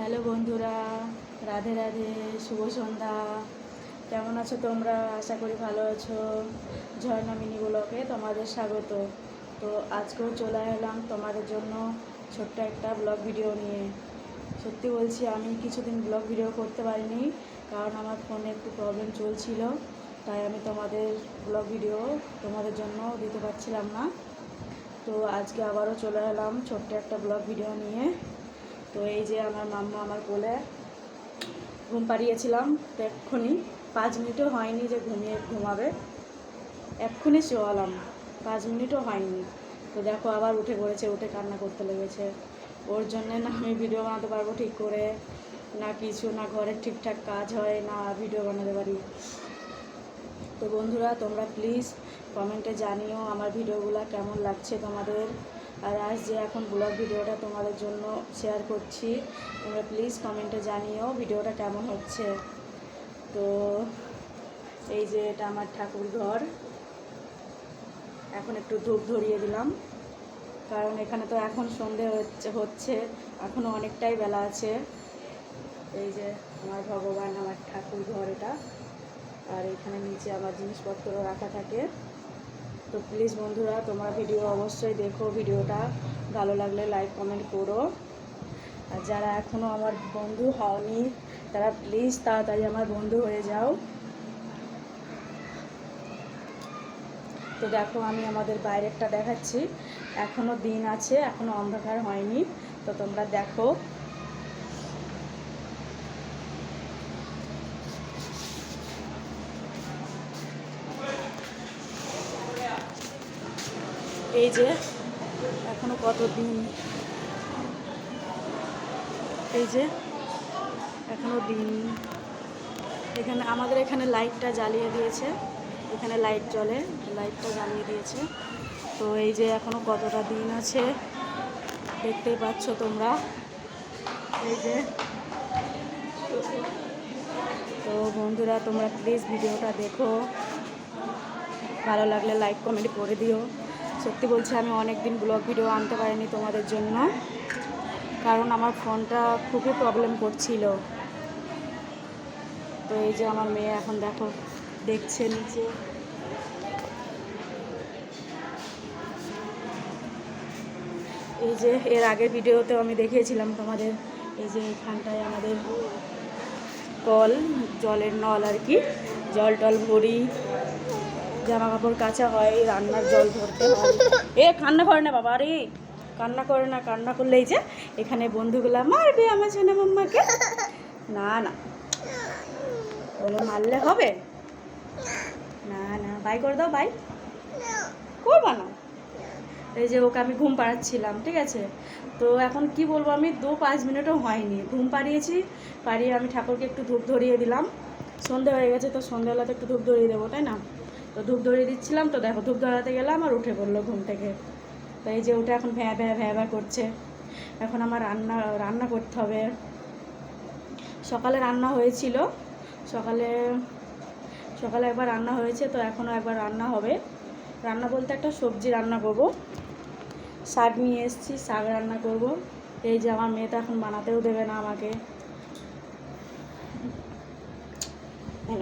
Hello বন্ধুরা, রাধে রাধে, শুভ সন্ধ্যা। কেমন আছো তোমরা? আশা করি ভালো আছো। ঝর্ণা মিনি ব্লগে তোমাদের স্বাগত। তো আজকেও চলে এলাম তোমাদের জন্য ছোট্ট একটা ব্লগ ভিডিও নিয়ে। সত্যি বলছি, আমি কিছুদিন ব্লগ ভিডিও করতে পারিনি, কারণ আমার ফোনে একটু প্রবলেম চলছিল, তাই আমি তোমাদের ব্লগ ভিডিও তোমাদের জন্য দিতে পারছিলাম না। তো আজকে আবারও চলে এলাম ছোট্ট একটা ব্লগ ভিডিও নিয়ে। তো এই যে আমার মাম্মা আমার কোলে, ঘুম পাড়িয়েছিলাম তো এক্ষুনি, 5 মিনিটও হয়নি যে ঘুমাবে, এক্ষুনি শোয়ালাম, 5 মিনিটও হয়নি। তো দেখো আবার উঠে পড়েছে, উঠে কান্না করতে লেগেছে। ওর জন্যে না আমি ভিডিও বানাতে পারবো ঠিক করে, না কিছু, না ঘরের ঠিকঠাক কাজ হয়, না ভিডিও বানাতে পারি। তো বন্ধুরা, তোমরা প্লিজ কমেন্টে জানিও আমার ভিডিওগুলো কেমন লাগছে তোমাদের। আর আজ যে এখন ব্লগ ভিডিওটা তোমাদের জন্য শেয়ার করছি, তোমরা প্লিজ কমেন্টে জানিও ভিডিওটা কেমন হচ্ছে। তো এই যে এটা আমার ঠাকুর ঘর, এখন একটু ধূপ ধরিয়ে দিলাম, কারণ এখানে তো এখন সন্ধে হচ্ছে এখনও অনেকটাই বেলা আছে। এই যে আমার ভগবান, আমার ঠাকুর ঘর এটা, আর এখানে নিচে আমার জিনিসপত্র রাখা থাকে। তো প্লিজ বন্ধুরা, তোমরা ভিডিও অবশ্যই দেখো, ভিডিওটা ভালো লাগলে লাইক কমেন্ট করো। আর যারা এখনও আমার বন্ধু হওনি, তারা প্লিজ তাড়াতাড়ি আমার বন্ধু হয়ে যাও। তো দেখো, আমি আমাদের বাইরেরটা দেখাচ্ছি, এখনও দিন আছে, এখনও অন্ধকার হয়নি। তো তোমরা দেখো। এই যে এখনো কত দিন, এই যে এখনো দিন। এখানে আমাদের এখানে লাইটটা জ্বালিয়ে দিয়েছে, এখানে লাইট জ্বলে, লাইটটা জ্বালিয়ে দিয়েছে। তো এই যে এখনো কতটা দিন আছে, দেখতেই পাচ্ছ তোমরা। এই যে, তো বন্ধুরা তোমরা প্লিজ ভিডিওটা দেখো, ভালো লাগলে লাইক কমেন্ট করে দিও। সত্যি বলছি, আমি অনেক দিন ব্লগ ভিডিও আনতে পারিনি তোমাদের জন্য, কারণ আমার ফোনটা খুবই প্রবলেম করছিল। তো এই যে আমার মেয়ে এখন দেখো দেখছে নিচে। এই যে এর আগের ভিডিওতেও আমি দেখিয়েছিলাম তোমাদের, এই যে এখানটায় আমাদের কল, জলের নল আর কি, জল টল ভরি, জামা কাপড় কাচা হয়, রান্নার জল ভরতে হয়। কান্না করে না বাবা, রে কান্না করে না, কান্না করলেই যে এখানে বন্ধুগুলা মারবে আমার সোনা মাম্মাকে। না না, বলে মারলে হবে না, না বাই করে দাও, বাই করবা না। এই যে ওকে আমি ঘুম পাড়াচ্ছিলাম, ঠিক আছে। তো এখন কি বলবো, আমি 5 মিনিটও হয়নি ঘুম পাড়িয়েছি, পাড়িয়ে আমি ঠাকুরকে একটু ধূপ ধরিয়ে দিলাম। সন্ধে হয়ে গেছে, তো সন্ধ্যেবেলাতে একটু ধূপ ধরিয়ে দেবো, তাই না? তো ধূপ ধরিয়ে দিচ্ছিলাম, তো দেখো ধূপ ধরাতে গেলাম আর উঠে পড়লো ঘুম থেকে। তো এই যে ওটা এখন ভ্যাঁ ভ্যাঁ ভ্যাঁ ভ্যাঁ করছে। এখন আমার রান্না করতে হবে। সকালে রান্না হয়েছিল, সকালে সকালে একবার রান্না হয়েছে, তো এখনও একবার রান্না হবে। রান্না বলতে একটা সবজি রান্না করব, শাক নিয়ে এসেছি, শাক রান্না করব। এই যে আমার মেয়ে তো এখন বানাতেও দেবে না আমাকে।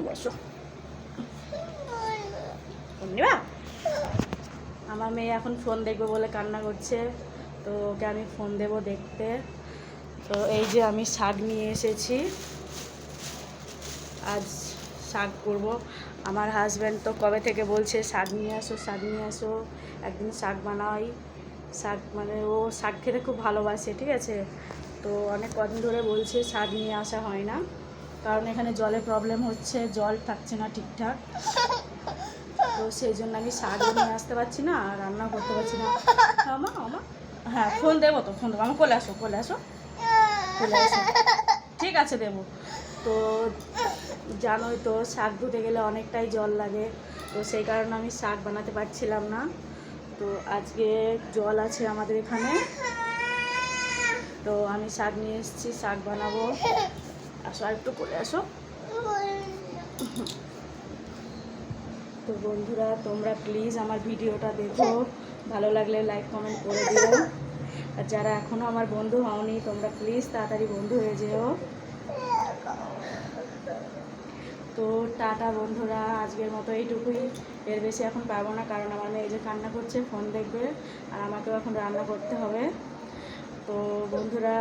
বসো, আমার মেয়ে এখন ফোন দেখবে বলে কান্না করছে, তো ওকে আমি ফোন দেব দেখতে। তো এই যে আমি শাক নিয়ে এসেছি, আজ শাক করব। আমার হাজব্যান্ড তো কবে থেকে বলছে শাক নিয়ে আসো, শাক নিয়ে আসো, একদিন শাক বানাই। শাক মানে ও শাক খেতে খুব ভালোবাসে, ঠিক আছে। তো অনেক কদিন ধরে বলছে, শাক নিয়ে আসা হয় না, কারণ এখানে জলের প্রবলেম হচ্ছে, জল থাকছে না ঠিকঠাক। তো সেই জন্য আমি শাকও নিয়ে আসতে পারছি না, আর রান্নাও করতে পারছি না। আমা হ্যাঁ, ফোন দেবো তো, ফোন দেবো, আমার কোলে আসো, কোলে আসো, কোলে আসো, ঠিক আছে দেবো। তো জানোই তো, শাক ধুতে গেলে অনেকটাই জল লাগে, তো সেই কারণে আমি শাক বানাতে পারছিলাম না। তো আজকে জল আছে আমাদের এখানে, তো আমি শাক নিয়ে এসেছি, শাক বানাবো। আসো আর একটু করে আসো। তো বন্ধুরা, তোমরা প্লিজ আমার ভিডিওটা দেখো, ভালো লাগলে লাইক কমেন্ট করে দিও। আর যারা এখনও আমার বন্ধু হওনি তোমরা প্লিজ তাড়াতাড়ি বন্ধু হয়ে যেও। তো টাটা বন্ধুরা, আজকের মতো এইটুকুই, এর বেশি এখন পারবো না, কারণ আমার মেয়ে যে কান্না করছে, ফোন দেখবে আর আমাকেও এখন রান্না করতে হবে। তো বন্ধুরা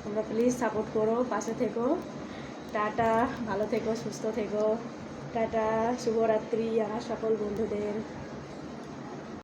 তোমরা প্লিজ সাপোর্ট করো, পাশে থেকো। টাটা, ভালো থেকো, সুস্থ থেকো। টাটা, শুভরাত্রি আমার সকল বন্ধুদের।